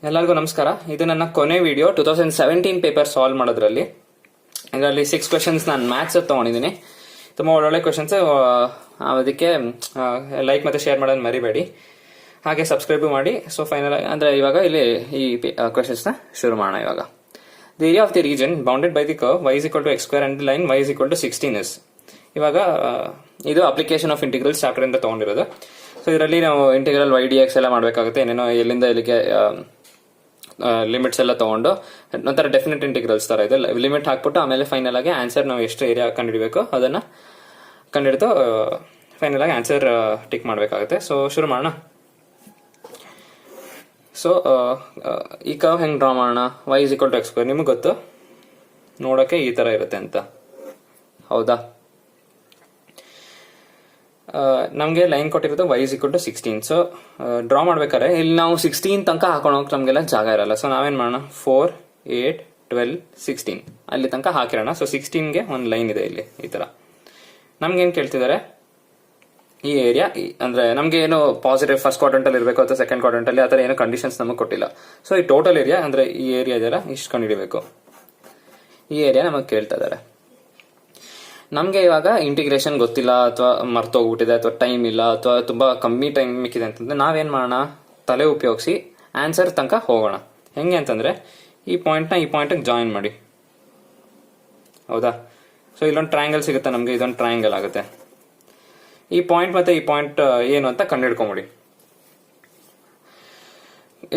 ಎಲ್ಲರಿಗೂ ನಮಸ್ಕಾರ. ಇದು ನನ್ನ ಕೊನೆ ವಿಡಿಯೋ 2017 ಪೇಪರ್ ಸಾಲ್ವ್ ಮಾಡೋದ್ರಲ್ಲಿ. ಇದರಲ್ಲಿ 6 ಕ್ವೆಶನ್ಸ್ ನಾನು ಮ್ಯಾಥ್ಸ್ ತೊಗೊಂಡಿದ್ದೀನಿ. ತುಂಬ ಒಳ್ಳೊಳ್ಳೆ ಕ್ವೆಶನ್ಸ್. ಅದಕ್ಕೆ ಲೈಕ್ ಮತ್ತು ಶೇರ್ ಮಾಡೋದು ಮರಿಬೇಡಿ, ಹಾಗೆ ಸಬ್ಸ್ಕ್ರೈಬ್ ಮಾಡಿ. ಸೊ ಫೈನಲ್ ಅಂದರೆ ಇವಾಗ ಇಲ್ಲಿ ಈ ಕ್ವೆಶನ್ಸ್ನ ಶುರು ಮಾಡೋಣ. ಇವಾಗ the area of the region bounded by the curve y is equal to x square and the line y is equal to 16 is. ಇವಾಗ ಇದು ಅಪ್ಲಿಕೇಶನ್ ಆಫ್ ಇಂಟಿಗ್ರಲ್ಸ್ ಚಾಪ್ಟರ್ ಇಂದ ತೊಗೊಂಡಿರೋದು. ಸೊ ಇದರಲ್ಲಿ ನಾವು ಇಂಟಿಗ್ರಲ್ y dx ಎಲ್ಲ ಮಾಡಬೇಕಾಗುತ್ತೆ. ಏನೇನೋ ಎಲ್ಲಿಂದ ಇಲ್ಲಿಗೆ ಲಿಮಿಟ್ಸ್ ಎಲ್ಲ ತಗೊಂಡು ಒಂಥರ ಡೆಫಿನೆಟ್ ಇಂಟಿಗ್ರಲ್ಸ್ ತರ ಇದೆ. ಲಿಮಿಟ್ ಹಾಕ್ಬಿಟ್ಟು ಆಮೇಲೆ ಫೈನಲ್ ಆಗಿ ಆನ್ಸರ್ ನಾವು ಎಷ್ಟು ಏರಿಯಾ ಕಂಡುಹಿಡಬೇಕು ಅದನ್ನ ಕಂಡುಹಿಡಿದು ಫೈನಲ್ ಆಗಿ ಆನ್ಸರ್ ಟಿಕ್ ಮಾಡಬೇಕಾಗುತ್ತೆ. ಸೊ ಶುರು ಮಾಡೋಣ. ಸೊ ಈ ಕರ್ವ್ ಹೆಂಗೆ ಡ್ರಾ ಮಾಡೋಣ? y is equal to x square ನಿಮಗೆ ಗೊತ್ತು, ನೋಡೋಕೆ ಈ ತರ ಇರುತ್ತೆ ಅಂತ, ಹೌದಾ? ನಮಗೆ ಲೈನ್ ಕೊಟ್ಟಿರೋದು y is equal to 16. So draw ಮಾಡ್ಬೇಕಾದ್ರೆ ಇಲ್ಲಿ ನಾವು 16 ತನಕ ಹಾಕೊಳೋಕೆ ನಮಗೆಲ್ಲ ಜಾಗ ಇರಲ್ಲ. ಸೊ ನಾವೇನ್ ಮಾಡೋಣ, 4, 8, 12, 16 ಅಲ್ಲಿ ತನಕ ಹಾಕಿರೋಣ. ಸೊ 16ಗೆ ಒಂದು ಲೈನ್ ಇದೆ ಇಲ್ಲಿ ಈ ತರ. ನಮ್ಗೇನ್ ಕೇಳ್ತಿದ್ದಾರೆ, ಈ ಏರಿಯಾ ಅಂದ್ರೆ ನಮ್ಗೆ ಏನು ಪಾಸಿಟಿವ್ ಫಸ್ಟ್ ಕ್ವಾಡ್ರಂಟ್ ಅಲ್ಲಿ ಇರಬೇಕು ಅಥವಾ ಸೆಕೆಂಡ್ ಕ್ವಾಡ್ರಂಟ್ ಅಲ್ಲಿ, ಆತರ ಏನು ಕಂಡೀಷನ್ಸ್ ನಮಗೆ ಕೊಟ್ಟಿಲ್ಲ. ಸೊ ಈ ಟೋಟಲ್ ಏರಿಯಾ ಅಂದ್ರೆ ಈ ಏರಿಯಾ ಇದೆಯಲ್ಲ ಇಷ್ಟು ಕಂಡುಹಿಡಿಬೇಕು. ಈ ಏರಿಯಾ ನಮಗೆ ಕೇಳ್ತಾ ಇದಾರೆ. ನಮ್ಗೆ ಇವಾಗ ಇಂಟಿಗ್ರೇಷನ್ ಗೊತ್ತಿಲ್ಲ ಅಥವಾ ಮರ್ತೋಗ್ಬಿಟ್ಟಿದೆ ಅಥವಾ ಟೈಮ್ ಇಲ್ಲ ಅಥವಾ ತುಂಬಾ ಕಮ್ಮಿ ಟೈಮ್ ಮಿಕ್ಕಿದೆ ಅಂತಂದ್ರೆ ನಾವೇನ್ ಮಾಡೋಣ, ತಲೆ ಉಪಯೋಗಿಸಿ ಆನ್ಸರ್ ತನಕ ಹೋಗೋಣ. ಹೆಂಗೆ ಅಂತಂದ್ರೆ ಈ ಪಾಯಿಂಟ್ನ ಈ ಪಾಯಿಂಟ್ ಜಾಯಿನ್ ಮಾಡಿ, ಹೌದಾ? ಸೊ ಇಲ್ಲೊಂದು ಟ್ರಯಾಂಗಲ್ ಸಿಗುತ್ತೆ ನಮ್ಗೆ, ಇದೊಂದು ಟ್ರಯಾಂಗಲ್ ಆಗುತ್ತೆ. ಈ ಪಾಯಿಂಟ್ ಮತ್ತೆ ಈ ಪಾಯಿಂಟ್ ಏನು ಅಂತ ಕಂಡುಹಿಡ್ಕೊಂಬಿಡಿ.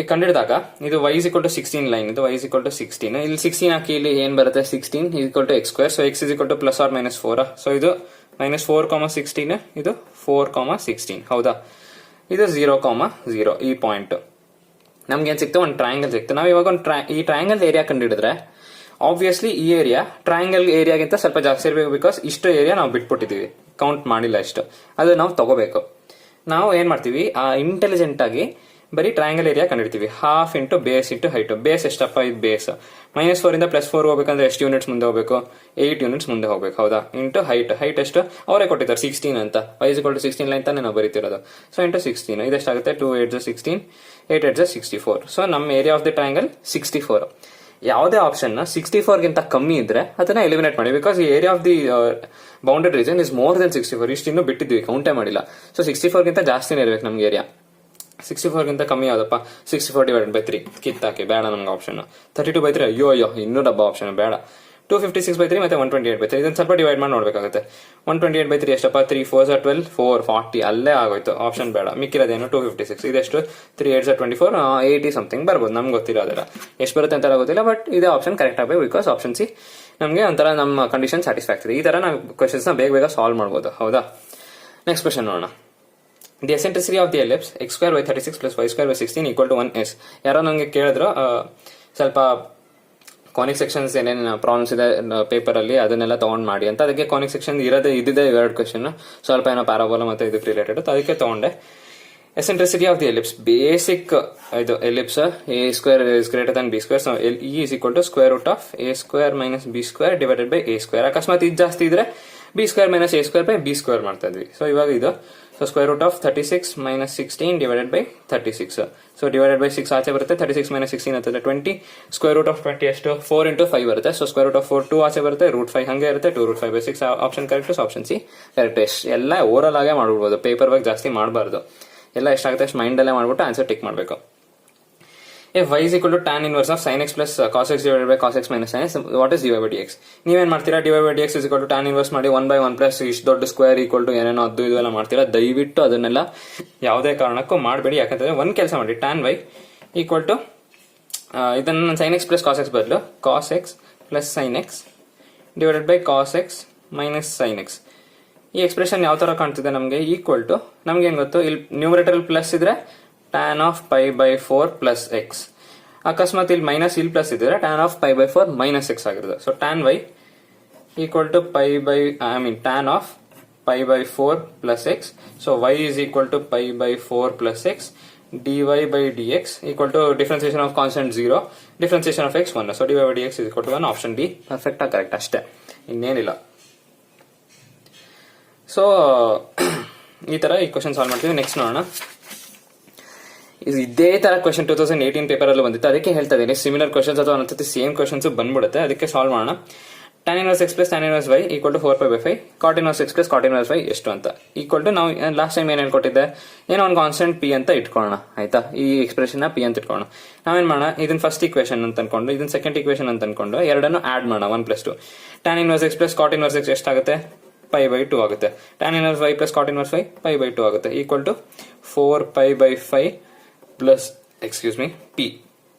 ಕಂಡಿಡಿದಾಗ ಇದು y is equal to 16 line, ಇದು y is equal to 16. ಇಲ್ಲಿ 16 ಹಾಕಿ ಇಲ್ಲಿ ಏನ್ ಬರುತ್ತೆ, 16 is equal to x square. So x is equal to plus or minus 4. So ಇದು -4, 16, ಇದು 4, 16, ಹೌದಾ? ಇದು 0, 0 ಈ ಪಾಯಿಂಟ್. ನಮ್ಗೆ ಏನ್ ಸಿಕ್ತು, ಒಂದು ಟ್ರಯಾಂಗಲ್ ಸಿಕ್ತು. ನಾವು ಇವಾಗ ಈ ಟ್ರಯಾಂಗಲ್ ಏರಿಯಾ ಕಂಡಿಡಿದ್ರೆ ಆಬ್ವಿಯಸ್ಲಿ ಈ ಏರಿಯಾ ಟ್ರಯಾಂಗಲ್ ಏರಿಯಾಗಿಂತ ಸ್ವಲ್ಪ ಜಾಸ್ತಿ ಇರಬೇಕು. ಬಿಕಾಸ್ ಇಷ್ಟು ಏರಿಯಾ ನಾವು ಬಿಟ್ಬಿಟ್ಟಿದೀವಿ, ಕೌಂಟ್ ಮಾಡಿಲ್ಲ ಇಷ್ಟು, ಅದು ನಾವು ತಗೋಬೇಕು. ನಾವು ಏನ್ ಮಾಡ್ತೀವಿ, ಇಂಟೆಲಿಜೆಂಟ್ ಆಗಿ ಬರೀ ಟ್ರಯಾಂಗಲ್ ಏರಿಯಾ ಕಂಡಿಡ್ತೀವಿ. Half into base into height. Base ಎಷ್ಟಪ್ಪ, ಇದು ಬೇಸ್. -4 ಇಂದ +4 ಹೋಗ್ಬೇಕಂದ್ರೆ ಎಷ್ಟು ಯೂನಿಟ್ಸ್ ಮುಂದೆ ಹೋಗ್ಬೇಕು, 8 ಯೂನಿಟ್ಸ್ ಮುಂದೆ ಹೋಗ್ಬೇಕು, ಹೌದಾ? Into height. ಹೈಟ್ ಎಷ್ಟು ಅವರೇ ಕೊಟ್ಟಿದ್ದಾರೆ, 16 ಅಂತ. y is equal to 16 line ತಾನೇ ನಾವು ಬರೀತಿರೋದು. ಸೊ ಇಂಟು 16 ಇದೆಷ್ಟಾಗುತ್ತೆ, 2 8 16, 8 8 64. ಸೊ ನಮ್ಮ ಏರಿಯಾ ಆಫ್ ದಿ ಟ್ರಯಾಂಗಲ್ 64. ಯಾವುದೇ ಆಪ್ಷನ್ 64ಗಿಂತ ಕಮ್ಮಿ ಇದ್ರೆ ಅದನ್ನ ಎಲಿಮಿನೇಟ್ ಮಾಡಿ. ಬಿಕಾಸ್ ಈ area of the bounded region is more than 64. ಇಷ್ಟು ಇನ್ನೂ ಬಿಟ್ಟಿದ್ವಿ, ಕೌಂಟೇ ಮಾಡಿಲ್ಲ. ಸೊ 64ಗಿಂತ ಜಾಸ್ತಿನೇ ಇರ್ಬೇಕು ನಮ್ಗೆ ಏರಿಯಾ. 64ಗಿಂತ ಕಮ್ಮಿ ಯಾವ್ದಪ್ಪ, 64/3 ಕಿತ್ತಾಕಿ, ಬೇಡ ನಮ್ಗೆ ಆಪ್ಷನ್. 32/3 ಅಯ್ಯೋ ಇನ್ನೂ ಡಬ್ಬ ಆಪ್ಷನ್ ಬೇಡ. 256/3 ಮತ್ತೆ 128/3 ಇದನ್ನ ಸ್ವಲ್ಪ ಡಿವೈಡ್ ಮಾಡಿ ನೋಡ್ಬೇಕಾಗುತ್ತೆ. 128/3 ಎಷ್ಟಪ್ಪ, 3 4s 12, 4 40 ಅಲ್ಲೇ ಆಗೋಯ್ತು. ಆಪ್ಷನ್ ಬೇಡ. ಮಿಕ್ಕಿರೋದೇನು 256. ಇದೆಷ್ಟು, 3 8s 24, 80 ಸಮಥಿಂಗ್ ಬರ್ಬೋದು. ನಮ್ಗೆ ಗೊತ್ತಿಲ್ಲ ಅದರ ಎಷ್ಟು ಬರುತ್ತೆ ಅಂತ ಗೊತ್ತಿಲ್ಲ. ಬಟ್ ಇದೇ ಆಪ್ಷನ್ ಕರೆಕ್ಟ್ ಆಗಬೇಕು. ಬಿಕಾಸ್ ಆಪ್ಷನ್ ಸಿ ನಮಗೆ ಒಂಥರ ನಮ್ಮ ಕಂಡೀಷನ್ ಸ್ಯಾಟಿಸ್ಫ್ಯಾಕ್ಟರಿ. ಈ ತರ ನಾವು ಕ್ವೆಶನ್ಸ್ ನ ಬೇಗ ಸಾಲ್ವ್ ಮಾಡ್ಬೋದು, ಹೌದಾ? ನೆಕ್ಸ್ಟ್ ಕ್ವೆಶನ್ ನೋಡೋಣ. The eccentricity of the ellipse x square y 36 plus y square by 16 equal to 1 is. ಯಾರೋ ನಂಗೆ ಕೇಳಿದ್ರು ಸ್ವಲ್ಪ ಕಾನಿಕ್ ಸೆಕ್ಷನ್ಸ್ ಏನೇನು ಪ್ರಾಬ್ಲಮ್ಸ್ ಇದೆ ಪೇಪರ್ ಅಲ್ಲಿ ಅದನ್ನೆಲ್ಲ ತಗೊಂಡ್ ಮಾಡಿ ಅಂತ. ಅದಕ್ಕೆ ಕಾನಿಕ್ ಸೆಕ್ಷನ್ ಇದಿದೆ 2 ಕ್ವೆಶನ್, ಸ್ವಲ್ಪ ಏನೋ ಪ್ಯಾರಾಬೋಲಾ ಮತ್ತೆ ಇದಕ್ಕೆ ರಿಲೇಟೆಡ್. ಅದಕ್ಕೆ ತಗೊಂಡೆ. ಎಸೆಂಟ್ರಿಸಿಟಿ ಆಫ್ ದಿ ಎಲಿಪ್ಸ್, ಬೇಸಿಕ್ ಇದು ellipse a square is greater than b square. So e is equal to square root of a square minus b square divided by a square. ಅಕಸ್ಮಾತ್ ಇದು ಜಾಸ್ತಿ ಇದ್ರೆ b square minus a square by b square ಮಾಡ್ತಾ ಇದ್ವಿ. So ಇವಾಗ ಇದು square root of 36 minus 16 divided by 36. So divided by 6 ಆಚೆ ಬರುತ್ತೆ, 36 minus 16 ಅಂತಂದ್ರೆ 20. square root of 20 ಎಷ್ಟು, 4 into 5 ಬರುತ್ತೆ. ಸೊ square root of 4 2 ಆಚೆ ಬರುತ್ತೆ, √5 ಹಂಗೆ ಇರುತ್ತೆ, 2 √5/6. Option correct. Option C correct. ಎಲ್ಲ ಓವರ್ ಆಗೇ ಮಾಡ್ಬಿಡ್ಬೋದು, ಪೇಪರ್ ವರ್ಕ್ ಜಾಸ್ತಿ ಮಾಡಬಾರ್ದು. ಎಲ್ಲ ಎಷ್ಟಾಗುತ್ತೆ ಅಷ್ಟು ಮೈಂಡ್ ಅಲ್ಲೇ ಮಾಡ್ಬಿಟ್ಟು ಆನ್ಸರ್ ಟಿಕ್ ಮಾಡಬೇಕು. If y is equal to tan inverse of sin x plus cos x divided by cos x minus sin x, what is dy by dx? ನೀವೇನ್ ಮಾಡ್ತೀರಾ, dy by dx is equal to tan inverse ಮಾಡಿ 1/1 plus ಇಷ್ಟು ದೊಡ್ಡ square equal to ಏನೇನೋ ಅದು ಇದೆಲ್ಲ ಮಾಡ್ತೀರಾ. ದಯವಿಟ್ಟು ಅದನ್ನೆಲ್ಲ ಯಾವುದೇ ಕಾರಣಕ್ಕೂ ಮಾಡಬೇಡಿ. ಯಾಕಂತಂದ್ರೆ ಒಂದ್ ಕೆಲಸ ಮಾಡಿ, tan y ಈಕ್ವಲ್ ಟು ಇದನ್ನ sin x plus cos x ಬದಲು cos x plus sin x divided by cos x minus sin x. ಈ ಎಕ್ಸ್ಪ್ರೆಷನ್ ಯಾವ ತರ ಕಾಣ್ತಿದೆ ನಮಗೆ, ಈಕ್ವಲ್ ಟು ನಮ್ಗೆ ಏನ್ ಗೊತ್ತು, ಇಲ್ಲಿ ನ್ಯೂಮರೇಟರ್ ಪ್ಲಸ್ ಇದ್ರೆ tan of π/4 plus x. ಅಕಸ್ಮಾತ್ ಇಲ್ಲಿ ಮೈನಸ್ ಇಲ್ಲಿ ಪ್ಲಸ್ ಇದ್ರೆ tan of π/4 minus x ಆಗಿರುತ್ತೆ. So tan y equal to tan of π/4 plus x. So y is equal to π/4 plus x. dy by dx equal to differentiation of constant 0, differentiation of x 1. So dy by dx is equal to 1. Option D perfect ಆಗಿ correct, ಅಷ್ಟೇ, ಇನ್ನೇನಿಲ್ಲ. So ಈ ತರ ಈ question solve ಮಾಡ್ತೀವಿ. Next ನೋಡೋಣ. ಇದೇ ತರ ಕ್ವಶನ್ 2018 ಪೇಪರ್ ಅಲ್ಲೂ ಬಂದಿತ್ತು, ಅದಕ್ಕೆ ಹೇಳ್ತಾ ಇದ್ದೀನಿ ಸಿಮಿಲರ್ ಕ್ವಶನ್ಸ್ ಅಥವಾ ಒಂದ್ಸತಿ ಸೇಮ್ ಕ್ವಶನ್ಸ್ ಬಂದ್ಬಿಡುತ್ತೆ, ಅದಕ್ಕೆ ಸಾಲ್ವ್ ಮಾಡೋಣ. tan inverse x plus tan inverse y equal to 4π/5 cot inverse x plus cot inverse y ಎಷ್ಟು ಅಂತ ಈಕ್ವಲ್ ಟು ನಾವು ಲಾಸ್ಟ್ ಟೈಮ್ ಏನ್ ಹೇಳ್ಕೊಟ್ಟಿದ್ದೆ, ಏನೋ ಒಂದು ಕಾನ್ಸ್ಟೆಂಟ್ ಪಿ ಅಂತ ಇಟ್ಕೊಳ್ಳೋಣ ಆಯ್ತಾ. ಈ ಎಕ್ಸ್ಪ್ರೆಷನ್ ಪಿ ಅಂತ ಇಟ್ಕೊಳ್ಳೋಣ. ನಾವೇನ್ ಮಾಡೋಣ, ಇದನ್ನ ಫಸ್ಟ್ ಇಕ್ವೇಶನ್ ಅಂತ ಅನ್ಕೊಂಡು ಇದನ್ನ ಸೆಕೆಂಡ್ ಇಕ್ವೇಶನ್ ಅಂತ ಅನ್ಕೊಂಡು ಎರಡನ್ನು ಆಡ್ ಮಾಡೋಣ. 1+2 tan inverse x plus cot inverse x ಎಷ್ಟಾಗುತ್ತೆ, π/2 ಆಗುತ್ತೆ. tan inverse y plus cot inverse y π/2 ಆಗುತ್ತೆ ಈಕ್ವಲ್ ಟು 4π/5 ಪ್ಲಸ್ ಪಿ.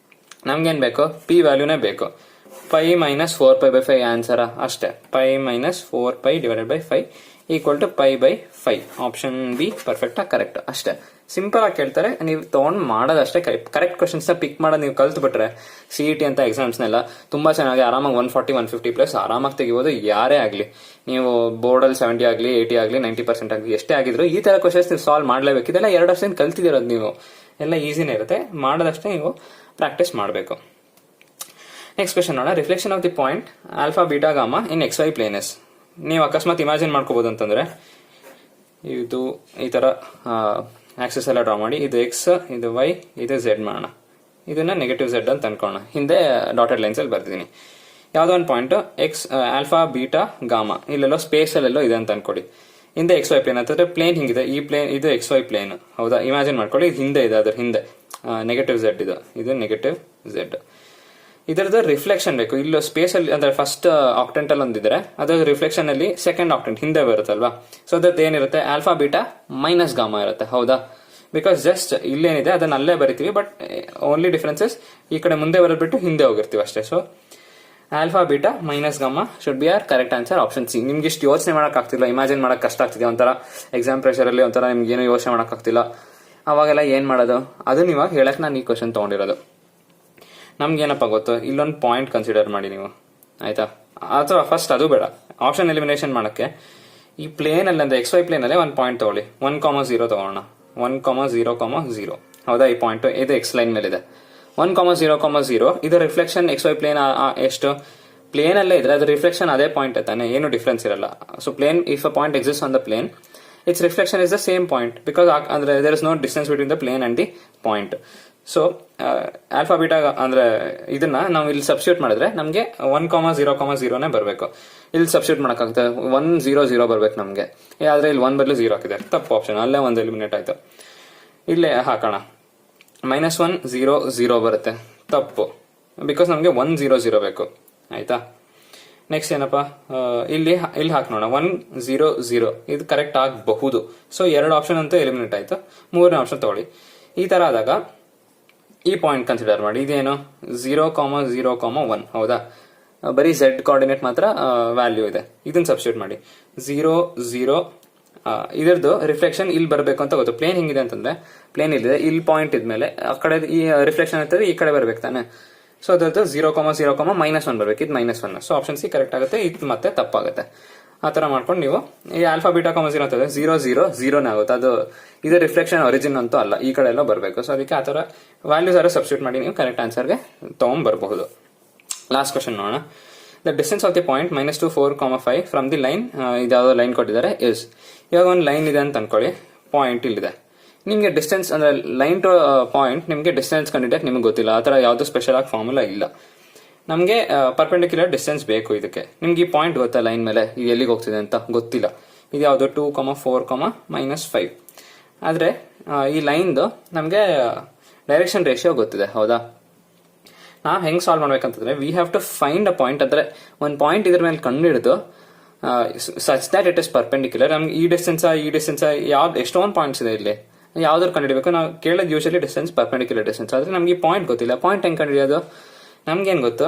ನಮ್ಗೇನ್ ಬೇಕು, ಪಿ ವ್ಯಾಲ್ಯೂನೇ ಬೇಕು. π minus 4π/5 ಆನ್ಸರ್ ಅಷ್ಟೇ. π minus 4π divided by 5 equal to π/5. Option b perfect correct. ಅಷ್ಟೇ simple ಆಗಿ ಕೇಳ್ತಾರೆ, ನೀವು ತಗೊಂಡ್ ಮಾಡೋದಷ್ಟೇ. ಕರೆಕ್ಟ್ ಕ್ವಶನ್ಸ್ ನ ಪಿಕ್ ಮಾಡೋದು ನೀವು ಕಲ್ತು ಬಿಟ್ರೆ CET ಅಂತ ಎಕ್ಸಾಮ್ಸ್ನೆಲ್ಲ ತುಂಬಾ ಚೆನ್ನಾಗಿ ಆರಾಮಾಗಿ 140 150 ಪ್ಲಸ್ ಆರಾಮಾಗಿ ತೆಗಿಬಹುದು ಯಾರೇ ಆಗ್ಲಿ. ನೀವು ಬೋರ್ಡಲ್ಲಿ 70 ಆಗಲಿ 80 ಆಗಲಿ 90% ಆಗಲಿ ಎಷ್ಟೇ ಆಗಿದ್ರು ಈ ತರ ಕ್ವಶನ್ಸ್ ನೀವು ಸಾಲ್ವ್ ಮಾಡ್ಲೇಬೇಕು. ಇದೆಲ್ಲ 2 ವರ್ಷದಿಂದ ಕಲ್ತಿದಿರೋದು ನೀವು, ಎಲ್ಲ ಈಸಿನೇ ಇರುತ್ತೆ, ಮಾಡೋದಷ್ಟೇ ನೀವು ಪ್ರಾಕ್ಟೀಸ್ ಮಾಡಬೇಕು. ನೆಕ್ಸ್ಟ್ ಕ್ವೆಶ್ಚನ್ ನೋಡೋಣ. Reflection of the point alpha beta gamma in XY ಪ್ಲೇನಸ್. ನೀವು ಅಕಸ್ಮಾತ್ ಇಮ್ಯಾಜಿನ್ ಮಾಡ್ಕೋಬಹುದು ಅಂತಂದ್ರೆ, ಇದು ಈ ತರ ಆಕ್ಸಿಸ್ ಎಲ್ಲ ಡ್ರಾ ಮಾಡಿ, ಇದು X, ಇದು Y, ಇದು Z ಮಾಡೋಣ. ಇದನ್ನ ನೆಗೆಟಿವ್ Z ಅಂತ ಅನ್ಕೋಣ. ಹಿಂದೆ ಡಾಟೆಡ್ ಲೈನ್ಸ್ ಅಲ್ಲಿ ಬರ್ತಿದ್ದೀನಿ. ಯಾವ್ದೋ ಒಂದು point x alpha beta gamma ಇಲ್ಲೆಲ್ಲೋ ಸ್ಪೇಸ್ ಅಲ್ಲೆಲ್ಲೋ ಇದೆ ಅಂತ ಅನ್ಕೊಳ್ಳಿ. ಹಿಂದೆ XY ಪ್ಲೇನ್ ಅಂತಂದ್ರೆ ಪ್ಲೇನ್ ಹಿಂಗಿದೆ, ಈ ಪ್ಲೇನ್ ಇದು XY ಪ್ಲೇನ್ ಹೌದಾ. ಇಮ್ಯಾಜಿನ್ ಮಾಡ್ಕೊಳ್ಳಿ, ಇದು ಹಿಂದೆ ಇದೆ, ಅದ್ರ ಹಿಂದೆ ನೆಗೆಟಿವ್ Z ಇದು ನೆಗೆಟಿವ್ Z. ಇದರದ ರಿಫ್ಲೆಕ್ಷನ್ ಬೇಕು. ಇಲ್ಲಿ ಸ್ಪೇಸ್ ಅಲ್ಲಿ ಅಂದ್ರೆ ಫಸ್ಟ್ ಆಕ್ಟೆಂಟ್ ಅಲ್ಲಿ ಒಂದಿದ್ರೆ ಅದರ ರಿಫ್ಲೆಕ್ಷನ್ ಅಲ್ಲಿ ಸೆಕೆಂಡ್ ಆಕ್ಟೆಂಟ್ ಹಿಂದೆ ಬರುತ್ತಲ್ವಾ. ಸೊ ಅದ್ರದ್ದು ಏನಿರುತ್ತೆ, ಆಲ್ಫಾ ಬೀಟಾ ಮೈನಸ್ ಗಾಮಾ ಇರುತ್ತೆ ಹೌದಾ. ಬಿಕಾಸ್ ಜಸ್ಟ್ ಇಲ್ಲೇನಿದೆ ಅದನ್ನ ಅಲ್ಲೇ ಬರಿತೀವಿ, ಬಟ್ ಓನ್ಲಿ ಡಿಫರೆನ್ಸಸ್ ಈ ಕಡೆ ಮುಂದೆ ಬರೋದ್ಬಿಟ್ಟು ಹಿಂದೆ ಹೋಗಿರ್ತೀವಿ ಅಷ್ಟೇ. So alpha beta minus gamma should be are correct answer option C. ನಿಮ್ಗೆ ಇಷ್ಟು ಯೋಚನೆ ಮಾಡಕ್ ಆಗ್ತಿಲ್ಲ, ಇಮ್ಯಾಜಿನ್ ಮಾಡಕ್ ಕಷ್ಟ ಆಗ್ತಿದೆ, ಒಂಥರ ಎಕ್ಸಾಮ್ ಪ್ರೆಷರ್ ಅಲ್ಲಿ ಒಂಥರ ನಿಮ್ಗೆ ಏನೋ ಯೋಚನೆ ಮಾಡಕ್ ಆಗ್ತಿಲ್ಲ, ಅವಾಗೆಲ್ಲ ಏನ್ ಮಾಡೋದು, ಅದನ್ನ ಇವಾಗ ಹೇಳಕ್ ನಾನು ಈ ಕ್ವಶನ್ ತಗೊಂಡಿರೋದು. ನಮ್ಗೆ ಏನಪ್ಪ ಗೊತ್ತು, ಇಲ್ಲೊಂದು ಪಾಯಿಂಟ್ ಕನ್ಸಿಡರ್ ಮಾಡಿ ನೀವು ಆಯ್ತಾ. ಅಥವಾ ಫಸ್ಟ್ ಅದು ಬೇಡ, ಆಪ್ಷನ್ ಎಲಿಮಿನೇಷನ್ ಮಾಡಕ್ಕೆ ಈ ಪ್ಲೇನ್ ಅಲ್ಲಿ ಅಂದ್ರೆ XY ಪ್ಲೇನ್ ಅಲ್ಲಿ ಒಂದು ಪಾಯಿಂಟ್ ತಗೊಳ್ಳಿ, 1,0 ತಗೋಣ. 1,0,0 ಹೌದಾ. ಈ ಪಾಯಿಂಟ್ ಇದು X ಲೈನ್ ಮೇಲೆ ಇದೆ. 1,0,0 ಇದು ರಿಫ್ಲೆಕ್ಷನ್ XY ಪ್ಲೇನ್ ಎಷ್ಟು ಪ್ಲೇನ್ ಅಲ್ಲೇ ಇದ್ರೆ ಅದು ರಿಫ್ಲೆಕ್ಷನ್ ಅದೇ ಪಾಯಿಂಟ್ ತಾನೆ, ಏನು ಡಿಫ್ರೆನ್ಸ್ ಇರಲ್ಲ. So plane if a point exist on the plane, its reflection is the same point because there is no distance between the plane and the point. So alpha beta ಅಂದ್ರೆ ಇದನ್ನ ನಾವು ಇಲ್ಲಿ substitute ಮಾಡಿದ್ರೆ ನಮ್ಗೆ 1,0,0 ಬರಬೇಕು. ಇಲ್ಲಿ substitute ಮಾಡಕ್ಕಾಗುತ್ತೆ 1,0,0 ಬರ್ಬೇಕು ನಮ್ಗೆ. ಆದ್ರೆ ಇಲ್ಲಿ 1 ಬದಲು 0 ಹಾಕಿದೆ, ತಪ್ಪು ಆಪ್ಷನ್, ಅಲ್ಲೇ ಒಂದು ಎಲಿಮಿನೇಟ್ ಆಯ್ತು. ಇಲ್ಲೇ ಹಾಕೋಣ, -1,0,0 ಬರುತ್ತೆ, ತಪ್ಪು, ಬಿಕಾಸ್ ನಮ್ಗೆ 1,0,0 ಬೇಕು ಆಯ್ತಾ. ನೆಕ್ಸ್ಟ್ ಏನಪ್ಪಾ, ಇಲ್ಲಿ ಹಾಕೋಣ 1,0,0 ಇದು ಕರೆಕ್ಟ್ ಆಗಬಹುದು. ಸೊ 2 ಆಪ್ಷನ್ ಅಂತೂ ಎಲಿಮಿನೇಟ್ ಆಯ್ತು. 3ನೇ ಆಪ್ಷನ್ ತಗೊಳ್ಳಿ. ಈ ತರ ಆದಾಗ ಈ ಪಾಯಿಂಟ್ ಕನ್ಸಿಡರ್ ಮಾಡಿ, ಇದೇನು 0,0,1 ಹೌದಾ. ಬರೀ Z ಕೋಆರ್ಡಿನೇಟ್ ಮಾತ್ರ ವ್ಯಾಲ್ಯೂ ಇದೆ, ಇದನ್ನ ಸಬ್ಸ್ಟಿಟ್ಯೂಟ್ ಮಾಡಿ 0,0. ಇದರದ್ದು ರಿಫ್ಲೆಕ್ಷನ್ ಇಲ್ಲಿ ಬರಬೇಕು ಅಂತ ಗೊತ್ತು. ಪ್ಲೇನ್ ಹಿಂಗಿದೆ ಅಂತಂದ್ರೆ ಪ್ಲೇನ್ ಇಲ್ಲಿದೆ, ಇಲ್ಲಿ ಪಾಯಿಂಟ್ ಇದ್ಮೇಲೆ ಆ ಕಡೆ ಈ ರಿಫ್ಲೆಕ್ಷನ್ ಅಂತಂದ್ರೆ ಈ ಕಡೆ ಬರ್ಬೇಕು ತಾನೆ. ಸೊ ಅದ್ರದ್ದು 0,0, -1 ಬರ್ಬೇಕು, ಇದು -1. ಸೊ ಆಪ್ಷನ್ ಸಿ ಕರೆಕ್ಟ್ ಆಗುತ್ತೆ, ಇದು ಮತ್ತೆ ತಪ್ಪಾಗುತ್ತೆ. ಆ ತರ ಮಾಡ್ಕೊಂಡು ನೀವು ಈ ಆಲ್ಫಾ ಬೀಟಾ 0 ಅಂತಂದ್ರೆ 0,0 ಆಗುತ್ತೆ. ಅದು ಇದು ರಿಫ್ಲೆಕ್ಷನ್ ಒರಿಜಿನ್ ಅಂತೂ ಅಲ್ಲ, ಈ ಕಡೆ ಎಲ್ಲ ಬರಬೇಕು. ಸೊ ಅದಕ್ಕೆ ಆ ತರ ವ್ಯಾಲ್ಯೂಸ್ ಎಲ್ಲ ಸಬ್ಸ್ಟಿಟ್ಯೂಟ್ ಮಾಡಿ ನೀವು ಕರೆಕ್ಟ್ ಆನ್ಸರ್ಗೆ ತಗೊಂಡ್ಬರಬಹುದು. ಲಾಸ್ಟ್ ಕ್ವಶನ್ ನೋಡೋಣ. The distance of the point -2, 4,5 from the line, ಇದ್ಯಾವುದೋ ಲೈನ್ ಕೊಟ್ಟಿದ್ದಾರೆ ಇಸ್. ಇವಾಗ ಒಂದು ಲೈನ್ ಇದೆ ಅಂತ ಅನ್ಕೊಳ್ಳಿ, ಪಾಯಿಂಟ್ ಇಲ್ಲಿದೆ. ನಿಮ್ಗೆ ಡಿಸ್ಟೆನ್ಸ್ ಅಂದ್ರೆ ಲೈನ್ ಟು ಪಾಯಿಂಟ್ ನಿಮ್ಗೆ ಡಿಸ್ಟೆನ್ಸ್ ಕಂಡಿಡಿಯಕ್ಕೆ ನಿಮ್ಗೆ ಗೊತ್ತಿಲ್ಲ, ಆ ತರ ಯಾವ್ದು ಸ್ಪೆಷಲ್ ಆಗಿ ಫಾರ್ಮುಲಾ ಇಲ್ಲ. ನಮ್ಗೆ ಪರ್ಪೆಂಡಿಕ್ಯುಲರ್ ಡಿಸ್ಟೆನ್ಸ್ ಬೇಕು ಇದಕ್ಕೆ. ನಿಮ್ಗೆ ಈ ಪಾಯಿಂಟ್ ಗೊತ್ತಾ ಲೈನ್ ಮೇಲೆ ಇದು ಎಲ್ಲಿಗೆ ಹೋಗ್ತಿದೆ ಅಂತ ಗೊತ್ತಿಲ್ಲ. ಇದು ಯಾವ್ದು 2, 4, -5. ಆದ್ರೆ ಈ ಲೈನ್ದು ನಮ್ಗೆ ಡೈರೆಕ್ಷನ್ ರೇಷಿಯೋ ಗೊತ್ತಿದೆ ಹೌದಾ. ನಾವ್ ಹೆಂಗ್ ಸಾಲ್ವ್ ಮಾಡ್ಬೇಕಂತಂದ್ರೆ, we have to find a point. ಅಂದ್ರೆ ಒಂದು ಪಾಯಿಂಟ್ ಇದ್ರ ಮೇಲೆ ಕಂಡು ಹಿಡಿದು such that it is perpendicular. ನಮ್ಗೆ ಈ ಡಿಸ್ಟೆನ್ಸ್ ಯಾವ್ದು ಎಷ್ಟೊಂದು ಪಾಯಿಂಟ್ಸ್ ಇದೆ ಇಲ್ಲಿ, ಯಾವ್ದಾದ್ರು ಕಂಡುಹಿಡಬೇಕು. ನಾವು ಕೇಳೋದು ಯೂಶಲಿ ಡಿಸ್ಟೆನ್ಸ್ ಪರ್ಪೆಂಡಿಕ್ಯುಲರ್ ಡಿಸ್ಟೆನ್ಸ್. ಆದ್ರೆ ನಮ್ಗೆ ಈ ಪಾಯಿಂಟ್ ಗೊತ್ತಿಲ್ಲ. ಪಾಯಿಂಟ್ ಹೆಂಗ್ ಕಂಡುಹಿಡಿಯೋದು, ನಮ್ಗೇನ್ ಗೊತ್ತು,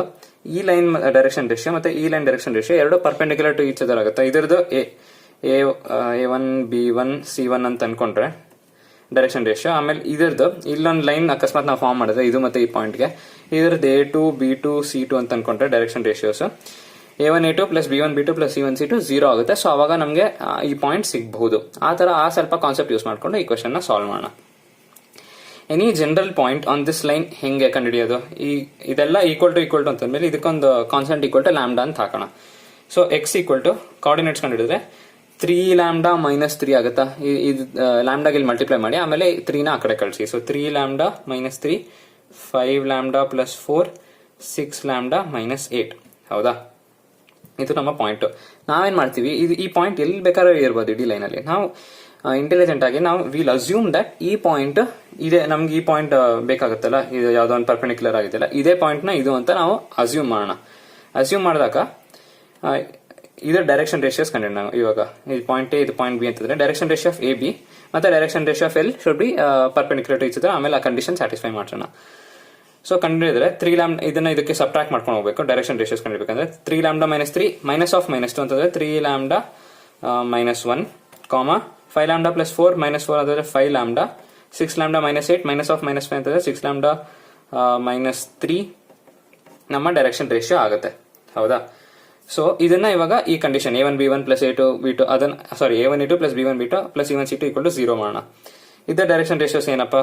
ಈ ಲೈನ್ ಡೈರೆಕ್ಷನ್ ರೇಷಿಯೋ ಮತ್ತೆ ಈ ಲೈನ್ ಡೈರೆಕ್ಷನ್ ರೇಷಿಯೋ ಎರಡು ಪರ್ಪೆಂಡಿಕ್ಯುಲರ್ ಟು ಈಚ್ ಅದರ್ ಆಗುತ್ತೆ. ಇದರದ್ದು A1 B1 C1 ಅಂತ ಅನ್ಕೊಂಡ್ರೆ ಡೈರೆಕ್ಷನ್ ರೇಷಿಯೋ. ಆಮೇಲೆ ಇದರದ್ದು ಇಲ್ಲೊಂದು ಲೈನ್ ಅಕಸ್ಮಾತ್ ನಾವು ಫಾರ್ಮ್ ಮಾಡಿದ್ರೆ ಇದು ಮತ್ತೆ ಈ ಪಾಯಿಂಟ್ಗೆ, ಇದರದ್ದು A2 B2 C2 ಅಂತ ಅನ್ಕೊಂಡ್ರೆ direction ratios A1 A2 plus B1 B2 plus C1 C2 0 ಆಗುತ್ತೆ. ಸೊ ಅವಾಗ ನಮ್ಗೆ ಈ ಪಾಯಿಂಟ್ ಸಿಗಬಹುದು. ಆ ತರ ಆ ಸ್ವಲ್ಪ ಕಾನ್ಸೆಪ್ಟ್ ಯೂಸ್ ಮಾಡ್ಕೊಂಡು ಈ ಕ್ವಶನ್ ನ ಸಾಲ್ವ್ ಮಾಡೋಣ. Any general point on this line ಹೆಂಗೆ ಕಂಡುಹಿಡಿಯೋದು, ಇದೆಲ್ಲ ಈಕ್ವಲ್ ಟು ಅಂತಂದ್ಮೇಲೆ ಇದಕ್ಕೊಂದು ಕಾನ್ಸ್ಟೆಂಟ್ ಈಕ್ವಲ್ ಟು ಲ್ಯಾಂಬ್ಡಾ ಅಂತ ಹಾಕೋಣ. So x equal to coordinates ಕಂಡುಹಿಡಿದ್ರೆ 3 ಲ್ಯಾಂಬ್ಡಾ ಮೈನಸ್ 3 ಆಗುತ್ತಾ, ಇದು ಲ್ಯಾಂಬ್ಡಾಗೆ ಇಲ್ಲಿ ಮಲ್ಟಿಪ್ಲೈ ಮಾಡಿ ಆಮೇಲೆ 3ನ ಆ ಕಡೆ ಕಳಿಸಿ. So 3 lambda minus 3, 5 lambda plus 4, 6 lambda minus 8. ಹೌದಾ, ಇದು ನಮ್ಮ ಪಾಯಿಂಟ್. ನಾವೇನ್ ಮಾಡ್ತೀವಿ, ಈ ಪಾಯಿಂಟ್ ಎಲ್ಲಿ ಬೇಕಾದ್ರೂ ಇರ್ಬೋದು ಇಡೀ ಲೈನಲ್ಲಿ. ನಾವು ಇಂಟೆಲಿಜೆಂಟ್ ಆಗಿ ನಾವು ವಿಲ್ ಅಸ್ಯೂಮ್ ದಟ್ ಈ ಪಾಯಿಂಟ್ ಇದೆ, ನಮ್ಗೆ ಈ ಪಾಯಿಂಟ್ ಬೇಕಾಗುತ್ತಲ್ಲ, ಇದು ಯಾವ್ದೋ ಒಂದು ಪರ್ಪೆಂಡಿಕ್ಯುಲರ್ ಆಗಿದೆಯಲ್ಲ, ಇದೇ ಪಾಯಿಂಟ್ ನ ಇದು ಅಂತ ನಾವು ಅಸ್ಯೂಮ್ ಮಾಡೋಣ. ಅಸ್ಯೂಮ್ ಮಾಡಿದಾಗ ಇದರ ಡೈರೆಕ್ಷನ್ ರೇಷಿಯೋಸ್ ಕಂಡು ನಾವು ಇವಾಗ ಇದು ಪಾಯಿಂಟ್ ಎ ಇದು ಪಾಯಿಂಟ್ ಬಿ ಅಂತಂದ್ರೆ direction ratio of A B ಮತ್ತೆ direction ratio of L should be perpendicular to each other. ಆಮೇಲೆ ಆ ಕಂಡೀಷನ್ ಸ್ಯಾಟಿಸ್ಫೈ ಮಾಡೋಣ. ಸೊ ಕಂಡಿಡಿದ್ರೆ 3 ಲ್ಯಾಂಬ್ಡಾ ಇದನ್ನ ಇದಕ್ಕೆ ಸಬ್ಟ್ರಾಕ್ಟ್ ಮಾಡ್ಕೊಂಡು ಹೋಗ್ಬೇಕು. ಡೈರೆಕ್ಷನ್ ರೇಷಿಯೋಸ್ ಕಂಡಿಡ್ಬೇಕಂದ್ರೆ 3 lambda minus 3 minus of minus 2 ಅಂತಂದ್ರೆ 3 lambda minus 1, 5 lambda plus 4 minus 4 ಅಂತಂದ್ರೆ 5 lambda, 6 lambda minus 8 minus of minus 5 ಅಂತಂದ್ರೆ 6 ಲ್ಯಾಂಬ್ಡಾ ಮೈನಸ್ 3 ನಮ್ಮ ಡೈರೆಕ್ಷನ್ ರೇಷಿಯೋ ಆಗುತ್ತೆ. ಹೌದಾ, ಸೊ ಇದನ್ನ ಇವಾಗ ಈ condition a1 b1 plus a2 b2 ಅದನ್ನ sorry a1 a2 plus b1 b2 plus e1 c2 equal to 0 ಮಾಡೋಣ. ಇದರ ಡೈರೆಕ್ಷನ್ ರೇಷಿಯೋಸ್ ಏನಪ್ಪ,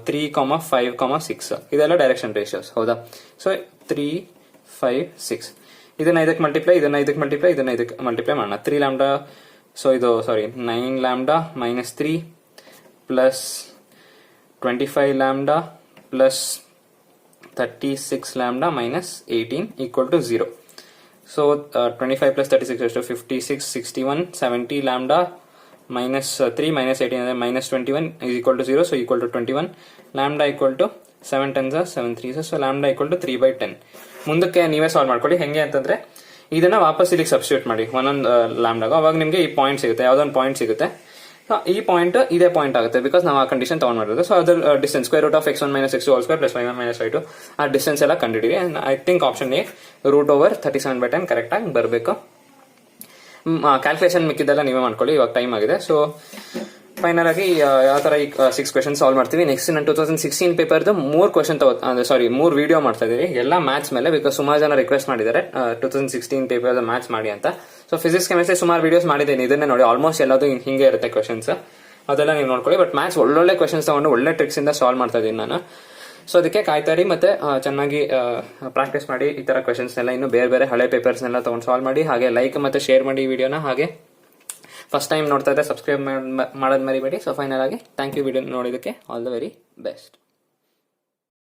3, 5, 6 ಇದೆಲ್ಲ ಡೈರೆಕ್ಷನ್ ರೇಷಿಯೋಸ್. ಹೌದಾ, ಸೊ 3, 5, 6 ಇದನ್ನ ಇದಕ್ಕೆ ಮಲ್ಟಿಪ್ಲೈ, ಇದನ್ನ ಇದಕ್ಕೆ ಮಲ್ಟಿಪ್ಲೈ, ಇದನ್ನ ಇದಕ್ಕೆ ಮಲ್ಟಿಪ್ಲೈ ಮಾಡೋಣ. 3 ಲ್ಯಾಂಬ್ಡಾ, ಸೊ ಇದು sorry 9 lambda minus 3 plus 25 lambda plus 36 lambda minus 18 equal to 0. So 25 plus 36 is to 56, 61, 70 lambda minus 3 minus 18 and minus 21 is equal to 0. So equal to 21. Lambda equal to 7 tens are 7 threes. So lambda equal to 3 by 10. ಮುಂದಕ್ಕೆ ನೀವೇ solve ಮಾಡ್ಕೊಳ್ಳಿ. ಹೆಂಗೆ ಅಂತಂದ್ರೆ ಇದನ್ನ ವಾಪಸ್ ಇಲ್ಲಿಗೆ substitute ಮಾಡಿ ಒಂದೊಂದು ಲ್ಯಾಂಬ್ಡಾಗ, ಅವಾಗ ನಿಮಗೆ ಈ ಪಾಯಿಂಟ್ ಸಿಗುತ್ತೆ, ಯಾವ್ದೊಂದು ಪಾಯಿಂಟ್ ಸಿಗುತ್ತೆ. ಈ ಪಾಯಿಂಟ್ ಇದೇ ಪಾಯಿಂಟ್ ಆಗುತ್ತೆ ಬಿಕಾಸ್ ನಾವು ಆ ಕಂಡೀಷನ್ ತಗೊಂಡ್ಬಿಡೋದು. ಸೊ ಅದರ distance square root of x1 minus x2 whole square plus y1 minus y2 ಆ ಡಿಸ್ಟೆನ್ಸ್ ಎಲ್ಲ ಕಂಡಿದ್ದೀವಿ. I think option A root over 37/10 correct ಆಗಿ ಬರಬೇಕು. ಕ್ಯಾಲ್ಕುಲೇಷನ್ ಮಿಕ್ಕಿದ್ದೆಲ್ಲ ನೀವೇ ಮಾಡ್ಕೊಳ್ಳಿ, ಇವಾಗ ಟೈಮ್ ಆಗಿದೆ. ಸೊ ಫೈನಲ್ ಆಗಿ ಯಾವ ತರ ಈ 6 ಕ್ವೆಶನ್ ಸಾಲ್ವ್ ಮಾಡ್ತೀವಿ. ನೆಕ್ಸ್ಟ್ ನಾನು 2016 ಪೇಪರ್ದು 3 ಕ್ವೆಶನ್ ಸಾರಿ 3 ವಿಡಿಯೋ ಮಾಡ್ತಾ ಇದೀವಿ, ಎಲ್ಲ ಮ್ಯಾಥ್ಸ್ ಮೇಲೆ. ಬಿಕಾಸ್ ಸುಮಾರು ಜನ ರಿಕ್ವೆಸ್ಟ್ ಮಾಡಿದ್ದಾರೆ 2016 ಪೇಪರ್ ಮ್ಯಾಥ್ಸ್ ಮಾಡಿ ಅಂತ. ಸೊ ಫಿಸಿಕ್ಸ್ ಕೆಮಿಸ್ಟ್ರಿ ಸುಮಾರು ವಿಡಿಯೋಸ್ ಮಾಡಿದ್ದೀನಿ, ಇದನ್ನೇ ನೋಡಿ. ಆಲ್ಮೋಸ್ಟ್ ಎಲ್ಲದು ಹಿಂಗೆ ಇರುತ್ತೆ ಕ್ವೆಶನ್ಸ್, ಅದೆಲ್ಲ ನೀವು ನೋಡ್ಕೊಳ್ಳಿ. ಬಟ್ ಮ್ಯಾಥ್ಸ್ ಒಳ್ಳೊಳ್ಳೆ ಕ್ವೆಶನ್ಸ್ ತಗೊಂಡು ಒಳ್ಳೆ ಟ್ರಿಕ್ಸ್ ಇಂದ ಸಾಲ್ವ್ ಮಾಡ್ತಾ ಇದೀನಿ ನಾನು. ಸೊ ಅದಕ್ಕೆ ಕಾಯ್ತಾರಿ, ಮತ್ತೆ ಚೆನ್ನಾಗಿ ಪ್ರಾಕ್ಟೀಸ್ ಮಾಡಿ. ಈ ತರ ಕ್ವೆಶನ್ಸ್ ಎಲ್ಲ ಇನ್ನು ಬೇರೆ ಬೇರೆ ಹಳೆ ಪೇಪರ್ಸ್ ನೆಲ್ಲ ತಗೊಂಡು ಸಾಲ್ವ್ ಮಾಡಿ. ಹಾಗೆ ಲೈಕ್ ಮತ್ತೆ ಶೇರ್ ಮಾಡಿ ಈ ವಿಡಿಯೋನ. ಹಾಗೆ ಫಸ್ಟ್ ಟೈಮ್ ನೋಡ್ತಾ ಇದ್ರೆ ಸಬ್ಸ್ಕ್ರೈಬ್ ಮಾಡೋದು ಮರಿಬೇಡಿ. ಸೊ ಫೈನಲ್ ಆಗಿ ಥ್ಯಾಂಕ್ ಯು ವಿಡಿಯೋ ನೋಡಿದಕ್ಕೆ. All the very best.